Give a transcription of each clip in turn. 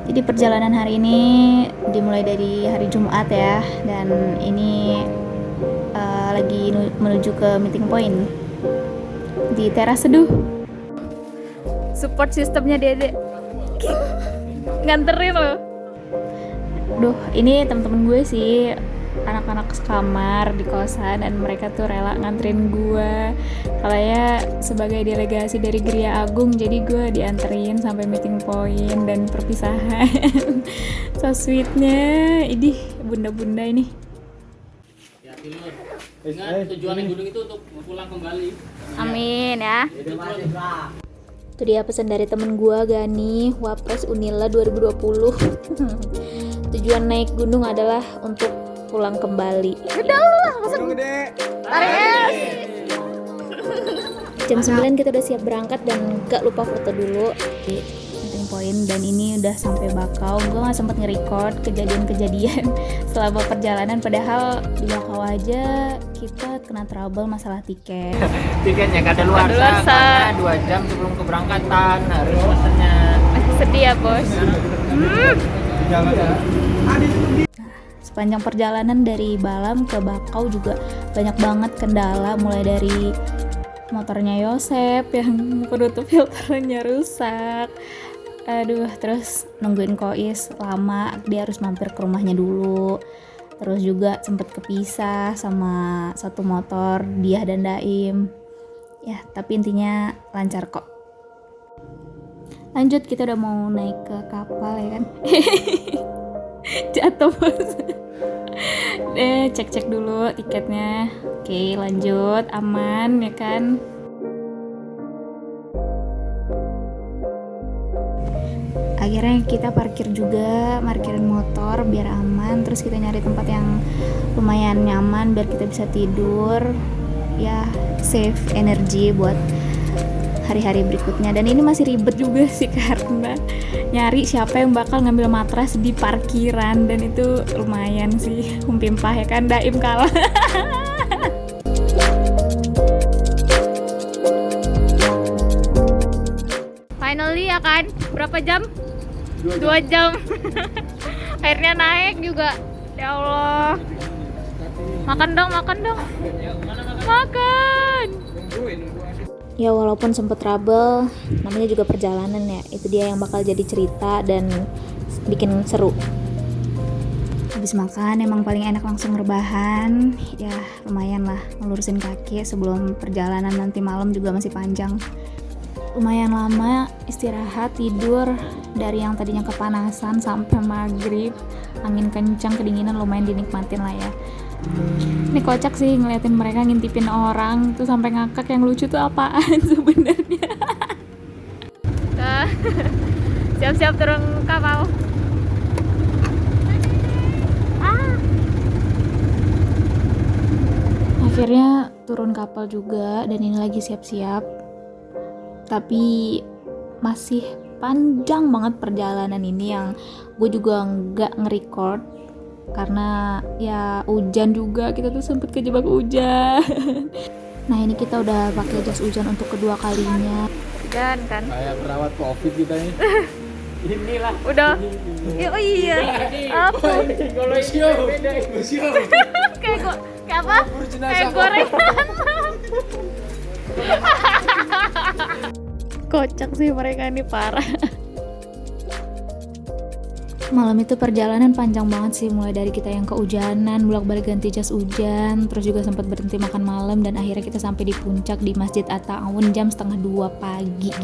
Jadi perjalanan hari ini dimulai dari hari Jumat ya, dan ini lagi menuju ke meeting point di Teras Seduh. Support sistemnya Dede nganterin loh. Duh, ini temen-temen gue sih, anak-anak sekamar di kosan, dan mereka tuh rela nganterin gue kalanya sebagai delegasi dari Gria Agung. Jadi gue dianterin sampai meeting point dan perpisahan. So sweetnya, idih bunda-bunda ini. Ingat tujuan gunung itu untuk pulang kembali. Amin ya. Itu dia pesan dari temen gue, Gani, Wapres Unila 2020. Tujuan naik gunung adalah untuk pulang kembali. Udah lu lah, masa tarik es. Jam 9 kita udah siap berangkat dan gak lupa foto dulu di meeting point. Dan ini udah sampai Bakau. Gue gak sempet nge-record kejadian-kejadian selama perjalanan, padahal di Bakau aja kita kena trouble masalah tiket. Tiketnya kadaluarsa karena 2 jam sebelum keberangkatan harus pesennya. Sedih ya bos. Sepanjang perjalanan dari Balam ke Bakau juga banyak banget kendala, mulai dari motornya Yosep yang penutup filternya rusak. Aduh, terus nungguin Kois lama, dia harus mampir ke rumahnya dulu. Terus juga sempet kepisah sama satu motor, Diah dan Daim. Ya, tapi intinya lancar kok. Lanjut, kita udah mau naik ke kapal ya kan. Jatuh bos. Cek dulu tiketnya. Oke, lanjut, aman ya kan. Akhirnya kita parkirin motor biar aman. Terus kita nyari tempat yang lumayan nyaman biar kita bisa tidur, ya save energi buat hari-hari berikutnya. Dan ini masih ribet juga sih karena nyari siapa yang bakal ngambil matras di parkiran, dan itu lumayan sih humpimpah ya kan. Daim kalah. Finally ya kan, berapa jam? 2 jam. Akhirnya naik juga. Ya Allah. Makan dong. Makan. Ya walaupun sempet trouble, namanya juga perjalanan ya. Itu dia yang bakal jadi cerita dan bikin seru. Habis makan emang paling enak langsung rebahan. Ya lumayan lah ngelurusin kaki sebelum perjalanan nanti malam juga masih panjang. Lumayan lama istirahat, tidur dari yang tadinya kepanasan sampai maghrib. Angin kencang, kedinginan lumayan dinikmatin lah ya. Ini kocak sih ngeliatin mereka ngintipin orang tuh sampai ngakak. Yang lucu tuh apaan sebenarnya? Siap-siap turun kapal. Akhirnya turun kapal juga, dan ini lagi siap-siap. Tapi masih panjang banget perjalanan ini yang gue juga nggak nge-record karena ya hujan juga. Kita tuh sempet kejebak hujan. Nah ini kita udah pakai jas hujan untuk kedua kalinya. Hujan kan? Kayak perawat COVID kita nih. Inilah. Udah. Oh iya. Apa? Kayak apa? Kayak gorengan. Kocak sih mereka ini, parah. Malam itu perjalanan panjang banget sih, mulai dari kita yang kehujanan, bolak-balik ganti jas hujan, terus juga sempat berhenti makan malam, dan akhirnya kita sampai di puncak di Masjid At-Ta'awun jam 1:30 pagi.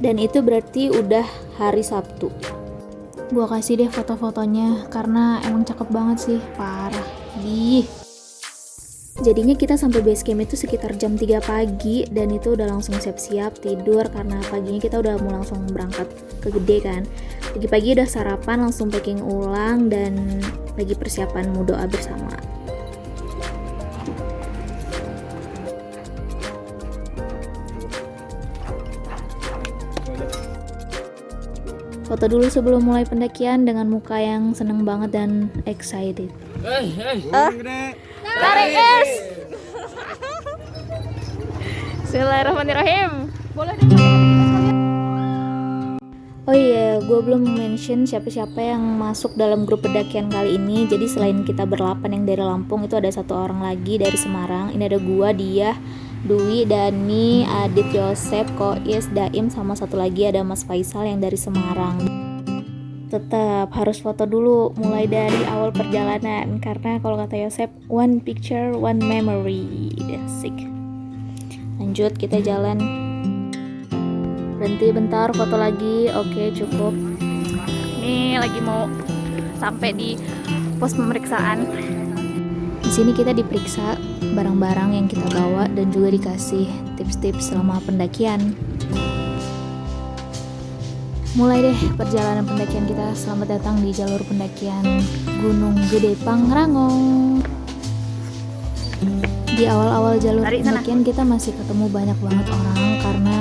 Dan itu berarti udah hari Sabtu. Gua kasih deh foto-fotonya karena emang cakep banget sih, parah. Jadinya kita sampai base camp itu sekitar jam 3 pagi, dan itu udah langsung siap-siap tidur karena paginya kita udah mau langsung berangkat ke Gede kan. Pagi-pagi udah sarapan, langsung packing ulang, dan lagi persiapan mau doa bersama. Foto dulu sebelum mulai pendakian dengan muka yang seneng banget dan excited. Tarik es. Bismillahirrahmanirrahim. Boleh deh. Oh iya, gue belum mention siapa-siapa yang masuk dalam grup pendakian kali ini. Jadi selain kita berlapan yang dari Lampung, itu ada satu orang lagi dari Semarang. Ini ada gue, dia, Dwi, Dani, Adit, Yosep, Kois, Daim, sama satu lagi ada Mas Faisal yang dari Semarang. Tetap harus foto dulu mulai dari awal perjalanan, karena kalau kata Yosep, one picture, one memory. Asik. Lanjut, kita jalan. Berhenti bentar, foto lagi. Oke, cukup. Nih lagi mau sampai di pos pemeriksaan. Di sini kita diperiksa barang-barang yang kita bawa dan juga dikasih tips-tips selama pendakian. Mulai deh perjalanan pendakian kita. Selamat datang di jalur pendakian Gunung Gede Pangrango. Di awal-awal jalur pendakian kita masih ketemu banyak banget orang, karena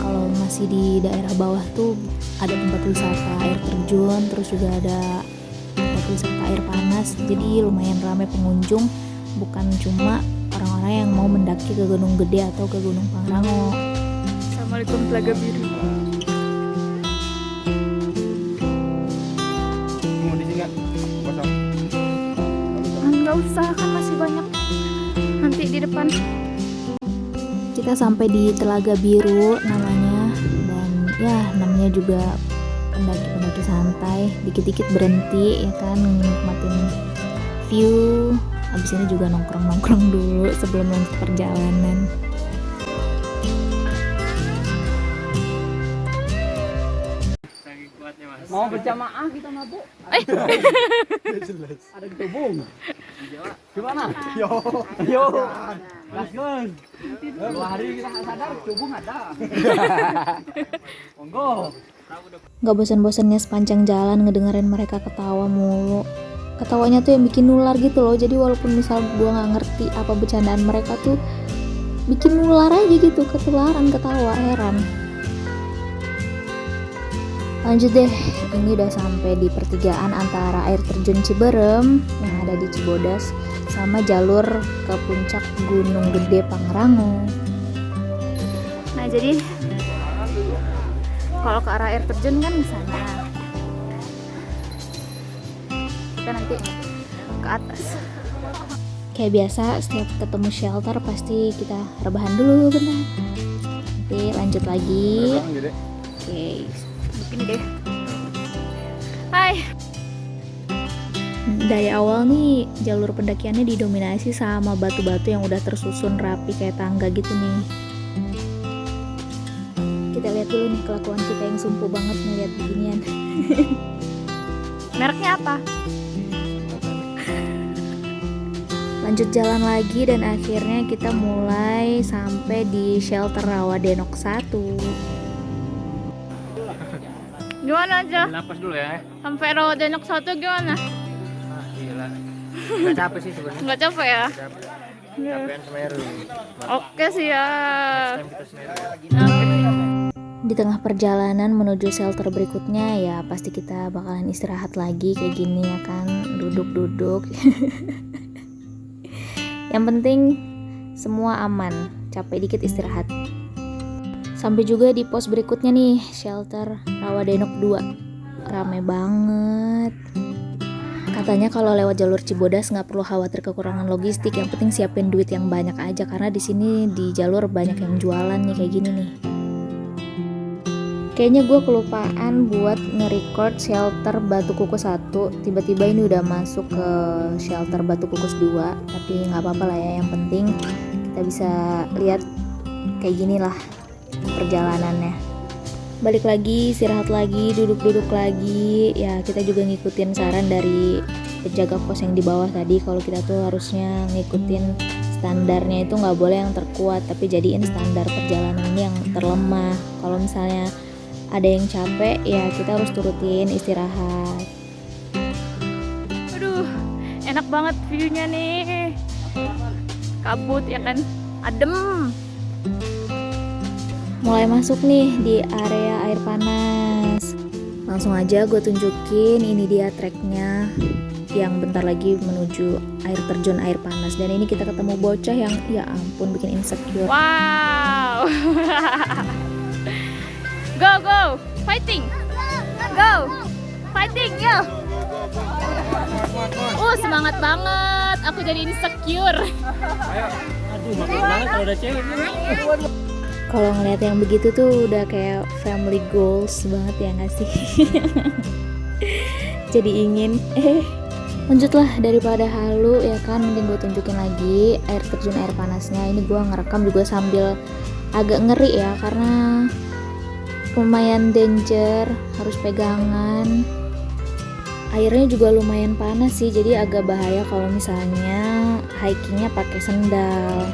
kalau masih di daerah bawah tuh ada tempat wisata air terjun, terus juga ada tempat wisata air panas, jadi lumayan ramai pengunjung, bukan cuma orang-orang yang mau mendaki ke Gunung Gede atau ke Gunung Pangrango. Assalamualaikum Telaga Biru. Mau di sini nggak? Kosong. Nggak usah, kan masih banyak nanti di depan. Kita sampai di Telaga Biru namanya, dan ya namanya juga pendaki-pendaki santai, dikit-dikit berhenti ya kan, nikmatin view. Abis ini juga nongkrong-nongkrong dulu sebelum lanjut perjalanan. Mau berjamaah kita mabuk. Ada ketubung. Gimana? Yo. Gaskeun. 2 hari kita sadar ketubung ada. Monggo. Gak bosan-bosannya sepanjang jalan ngedengerin mereka ketawa mulu. Ketawanya tuh yang bikin nular gitu loh. Jadi walaupun misal gue gak ngerti apa bercandaan mereka tuh, bikin nular aja gitu, ketularan ketawa, heran. Lanjut deh, ini udah sampai di pertigaan antara air terjun Ciberem yang ada di Cibodas sama jalur ke puncak Gunung Gede Pangrango. Nah jadi kalau ke arah air terjun kan di sana, kita nanti ke atas. Kayak biasa, setiap ketemu shelter pasti kita rebahan dulu bentar. Nanti lanjut lagi. Oke. Ini deh. Hai. Dari awal nih jalur pendakiannya didominasi sama batu-batu yang udah tersusun rapi kayak tangga gitu nih. Kita lihat dulu nih kelakuan kita yang sumpu banget ngeliat beginian. Mereknya apa? Lanjut jalan lagi dan akhirnya kita mulai sampai di shelter Rawadenok 1. Gimana aja? Napas dulu ya. Sampai Rawadenok 1 gimana? Gila. Nggak capek sih sebenarnya. Nggak capek ya? Capean Semeru. Oke siap. Kita Semeru. Di tengah perjalanan menuju shelter berikutnya ya pasti kita bakalan istirahat lagi kayak gini ya kan, duduk-duduk. Yang penting semua aman, capek dikit istirahat. Sampai juga di pos berikutnya nih, shelter Rawadenok 2. Rame banget. Katanya kalau lewat jalur Cibodas nggak perlu khawatir kekurangan logistik, yang penting siapin duit yang banyak aja, karena di sini di jalur banyak yang jualan nih kayak gini nih. Kayaknya gue kelupaan buat nge-record shelter Batu Kukus 1. Tiba-tiba ini udah masuk ke shelter Batu Kukus 2, tapi nggak apa-apa lah ya, yang penting kita bisa lihat kayak gini lah perjalanannya. Balik lagi, istirahat lagi, duduk-duduk lagi. Ya kita juga ngikutin saran dari penjaga pos yang di bawah tadi, kalau kita tuh harusnya ngikutin standarnya itu nggak boleh yang terkuat, tapi jadiin standar perjalanan ini yang terlemah. Kalau misalnya ada yang capek ya kita harus turutin, istirahat. Aduh, enak banget view-nya nih. Kabut ya kan, adem. Mulai masuk nih di area air panas. Langsung aja gue tunjukin, ini dia treknya yang bentar lagi menuju air terjun air panas. Dan ini kita ketemu bocah yang ya ampun bikin insecure. Wow. Go go, fighting. Go! Fighting, yo! Semangat banget. Aku jadi insecure. Aduh, makin banget kalau udah cewek. Kalau ngeliat yang begitu tuh udah kayak family goals banget ya nggak sih? Jadi ingin. Lanjutlah daripada halu ya kan, mending gue tunjukin lagi air terjun air panasnya. Ini gue ngerekam juga sambil agak ngeri ya, karena lumayan danger, harus pegangan. Airnya juga lumayan panas sih, jadi agak bahaya kalau misalnya hikingnya pakai sendal.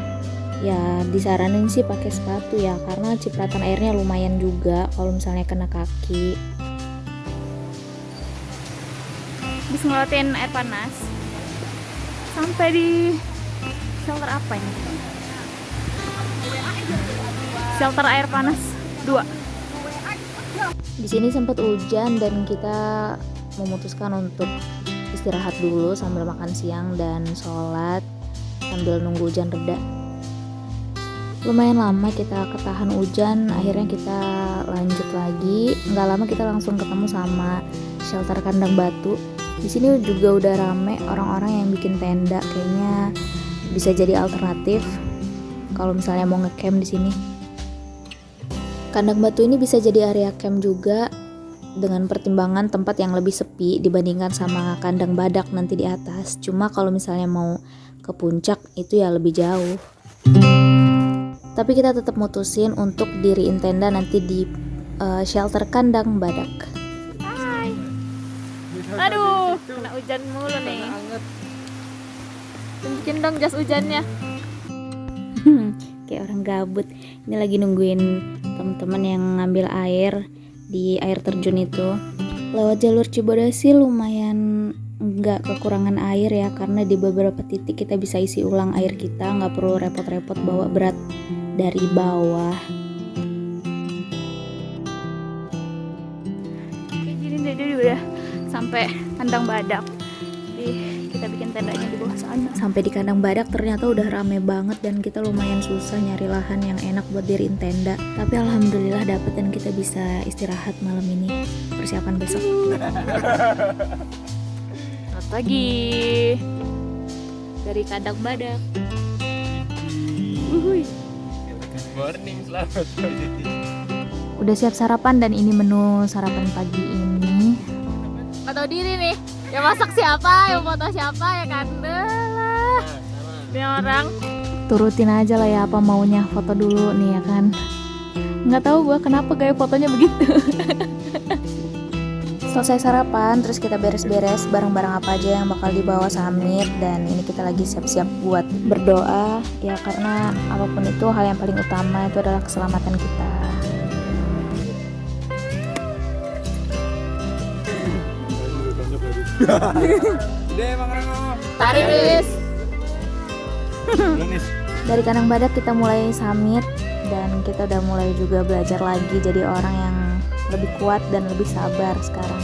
Ya disaranin sih pakai sepatu ya, karena cipratan airnya lumayan juga kalau misalnya kena kaki. Habis ngeliatin air panas sampai di shelter apa ini? Shelter air panas 2. Di sini sempat hujan dan kita memutuskan untuk istirahat dulu sambil makan siang dan sholat sambil nunggu hujan reda. Lumayan lama kita ketahan hujan, akhirnya kita lanjut lagi. Nggak lama kita langsung ketemu sama shelter kandang batu. Di sini juga udah rame orang-orang yang bikin tenda, kayaknya bisa jadi alternatif kalau misalnya mau ngecamp di sini. Kandang batu ini bisa jadi area camp juga, dengan pertimbangan tempat yang lebih sepi dibandingkan sama kandang badak nanti di atas. Cuma kalau misalnya mau ke puncak itu ya lebih jauh. Tapi kita tetap mutusin untuk diriin tenda nanti di shelter kandang badak. Hai. Aduh, kena hujan mulu nih. Tunjukin dong jas hujannya. Kayak orang gabut. Ini lagi nungguin teman-teman yang ngambil air di air terjun itu. Lewat jalur Cibodas lumayan nggak kekurangan air ya, karena di beberapa titik kita bisa isi ulang air kita, nggak perlu repot-repot bawa berat dari bawah. Oke, jadi udah sampai kandang badak. Kita bikin tendanya di bawah sana. Sampai di kandang badak ternyata udah rame banget dan kita lumayan susah nyari lahan yang enak buat diriin tenda. Tapi alhamdulillah dapet dan kita bisa istirahat malam ini. Persiapan besok. Selamat pagi dari kandang badak. Uhuy. Morning, selamat pagi. Udah siap sarapan dan ini menu sarapan pagi ini. Gak tau diri nih. Yang masak siapa, yang foto siapa ya kan? Lah. Ini orang turutin aja lah ya apa maunya, foto dulu nih ya kan. Nggak tahu gue kenapa gaya fotonya begitu. Selesai sarapan, terus kita beres-beres barang-barang apa aja yang bakal dibawa summit, dan ini kita lagi siap-siap buat berdoa ya, karena apapun itu hal yang paling utama itu adalah keselamatan kita. Tarik Nis. Dari kandang badak kita mulai summit dan kita udah mulai juga belajar lagi jadi orang yang lebih kuat dan lebih sabar sekarang.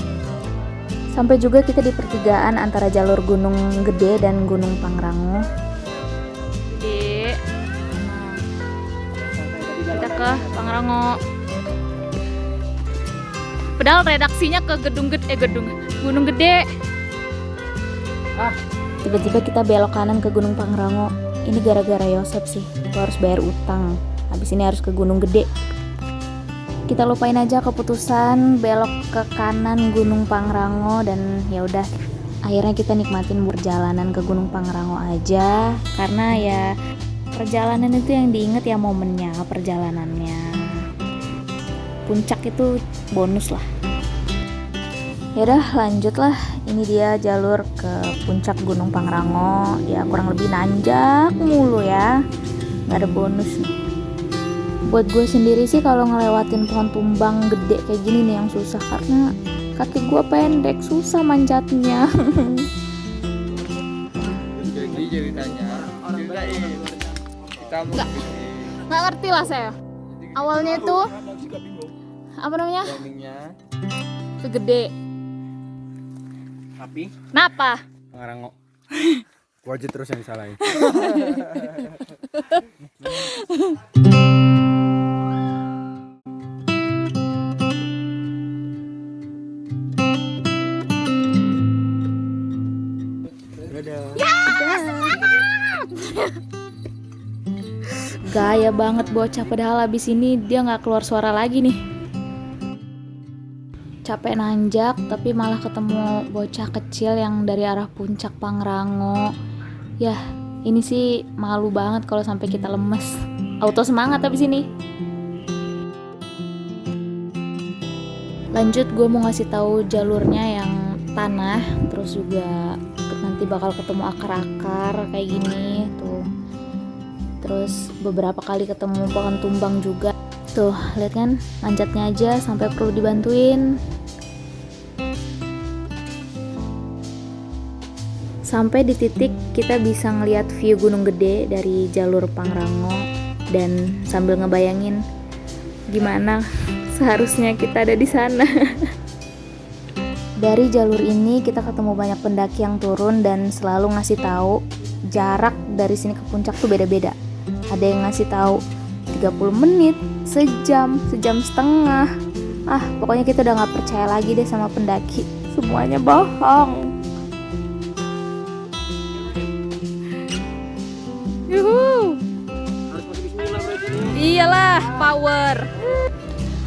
Sampai juga kita di pertigaan antara jalur Gunung Gede dan Gunung Pangrango. Gede. Kita ke Pangrango. Padahal redaksinya ke Gunung Gede. Tiba-tiba kita belok kanan ke Gunung Pangrango. Ini gara-gara Yosep sih. Gua harus bayar utang. Habis ini harus ke Gunung Gede. Kita lupain aja keputusan belok ke kanan Gunung Pangrango dan ya udah. Akhirnya kita nikmatin perjalanan ke Gunung Pangrango aja, karena ya perjalanan itu yang diinget ya momennya, perjalanannya. Puncak itu bonus lah. Yaudah lanjut lah, ini dia jalur ke puncak Gunung Pangrango. Ya kurang lebih nanjak mulu ya, gak ada bonus nih. Buat gue sendiri sih kalau ngelewatin pohon tumbang gede kayak gini nih yang susah, karena kaki gue pendek, susah manjatnya. Jadi ceritanya orang kita Nggak ngerti lah saya. Awalnya itu apa namanya? Segede. Tapi Kenapa? Pangrango. Gua aja terus yang disalahin. Gaya banget bocah, padahal abis ini dia nggak keluar suara lagi nih. Capek nanjak tapi malah ketemu bocah kecil yang dari arah puncak Pangrango. Yah, ini sih malu banget kalau sampai kita lemes. Auto semangat abis ini. Lanjut, gue mau ngasih tahu jalurnya yang tanah, terus juga nanti bakal ketemu akar-akar kayak gini tuh. Terus beberapa kali ketemu pohon tumbang juga. Tuh, lihat kan, manjatnya aja sampai perlu dibantuin. Sampai di titik kita bisa ngeliat view Gunung Gede dari jalur Pangrango dan sambil ngebayangin gimana seharusnya kita ada di sana. Dari jalur ini kita ketemu banyak pendaki yang turun dan selalu ngasih tahu jarak dari sini ke puncak tuh beda-beda. Ada yang ngasih tahu 30 menit, sejam setengah. Pokoknya kita udah gak percaya lagi deh sama pendaki. Semuanya bohong. Yuhu. Iyalah, power.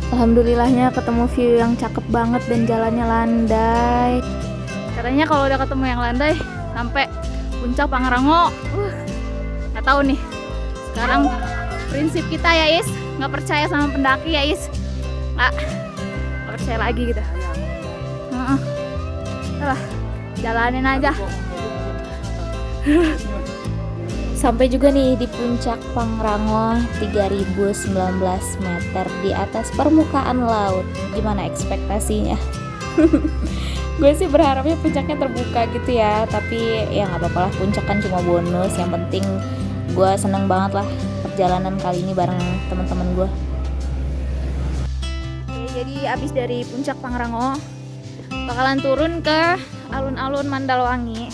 Alhamdulillahnya ketemu view yang cakep banget dan jalannya landai. Katanya kalau udah ketemu yang landai sampai puncak Pangrango, nggak tahu nih. Sekarang prinsip kita ya Is, nggak percaya sama pendaki ya Is, nggak percaya lagi gitu. Jalanin aja. Sampai juga nih di puncak Pangrango, 3019 meter di atas permukaan laut. Gimana ekspektasinya? Gue sih berharapnya puncaknya terbuka gitu ya, tapi ya nggak apa-apa lah, puncak kan cuma bonus. Yang penting gue seneng banget lah perjalanan kali ini bareng teman-teman gue. Oke, jadi abis dari puncak Pangrango bakalan turun ke alun-alun Mandalawangi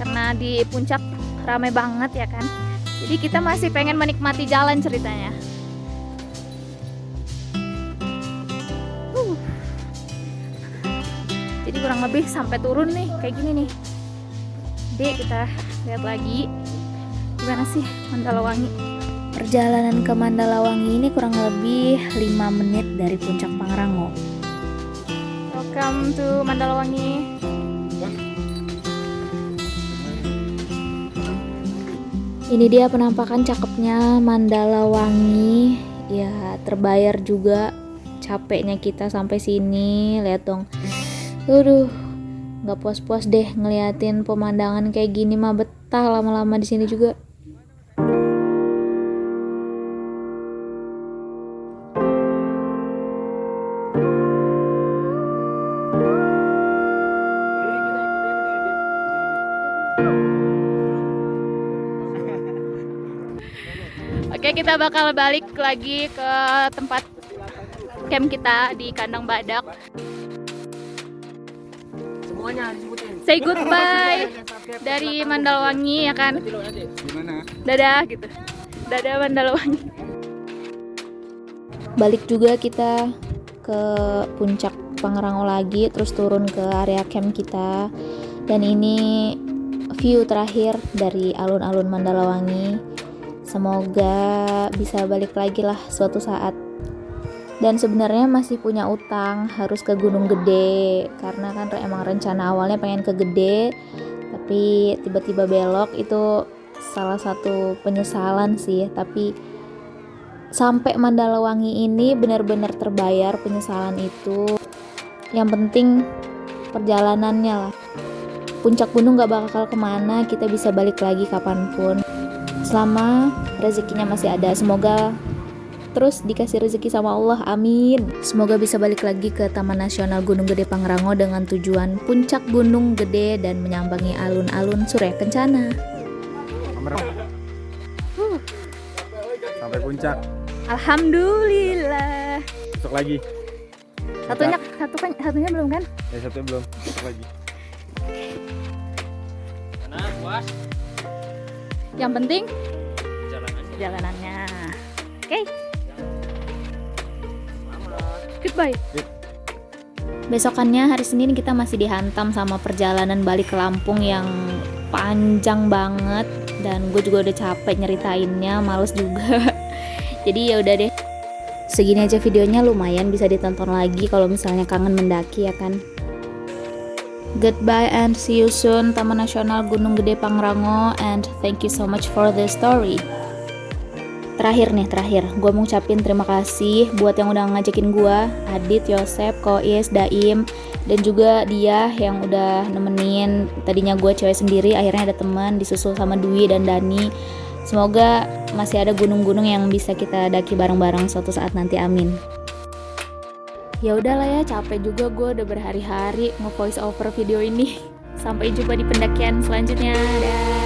karena di puncak ramai banget ya kan. Jadi kita masih pengen menikmati jalan ceritanya. Jadi kurang lebih sampai turun nih kayak gini nih. Dek, kita lihat lagi gimana sih Mandalawangi. Perjalanan ke Mandalawangi ini kurang lebih 5 menit dari puncak Pangrango. Welcome to Mandalawangi. Ini dia penampakan cakepnya Mandalawangi. Ya terbayar juga capeknya kita sampai sini. Lihat dong. Nggak puas-puas deh ngeliatin pemandangan kayak gini mah, betah lama-lama di sini juga. Oke, kita bakal balik lagi ke tempat camp kita di Kandang Badak. Semuanya disebutin. Say goodbye dari Mandalawangi ya kan. Gimana? Dadah gitu. Dadah Mandalawangi. Balik juga kita ke puncak Pangrango lagi, terus turun ke area camp kita. Dan ini view terakhir dari alun-alun Mandalawangi. Semoga bisa balik lagi lah suatu saat. Dan sebenarnya masih punya utang harus ke Gunung Gede, karena kan emang rencana awalnya pengen ke Gede, tapi tiba-tiba belok. Itu salah satu penyesalan sih. Tapi sampai Mandalawangi ini benar-benar terbayar penyesalan itu. Yang penting perjalanannya lah. Puncak gunung gak bakal kemana, kita bisa balik lagi kapanpun selama rezekinya masih ada. Semoga terus dikasih rezeki sama Allah, amin. Semoga bisa balik lagi ke Taman Nasional Gunung Gede Pangrango dengan tujuan puncak Gunung Gede dan menyambangi alun-alun Surya Kencana. Sampai puncak. Alhamdulillah. Besok lagi. Satunya belum kan? Ya satunya belum. Besok lagi. Nah, puas. Yang penting Jalanannya. Oke. Goodbye. Besokannya hari Senin kita masih dihantam sama perjalanan balik ke Lampung yang panjang banget, dan gue juga udah capek nyeritainnya, males juga. Jadi ya udah deh. Segini aja videonya, lumayan bisa ditonton lagi kalau misalnya kangen mendaki ya kan. Goodbye and see you soon Taman Nasional Gunung Gede Pangrango, and thank you so much for the story. Terakhir, gue mau ucapin terima kasih buat yang udah ngajakin gue, Adit, Yosep, Kois, Daim, dan juga dia yang udah nemenin. Tadinya gue cewek sendiri, akhirnya ada teman, disusul sama Dwi dan Dani. Semoga masih ada gunung-gunung yang bisa kita daki bareng-bareng suatu saat nanti, amin. Ya udahlah ya, capek juga gue udah berhari-hari nge-voice over video ini. Sampai jumpa di pendakian selanjutnya. Dah.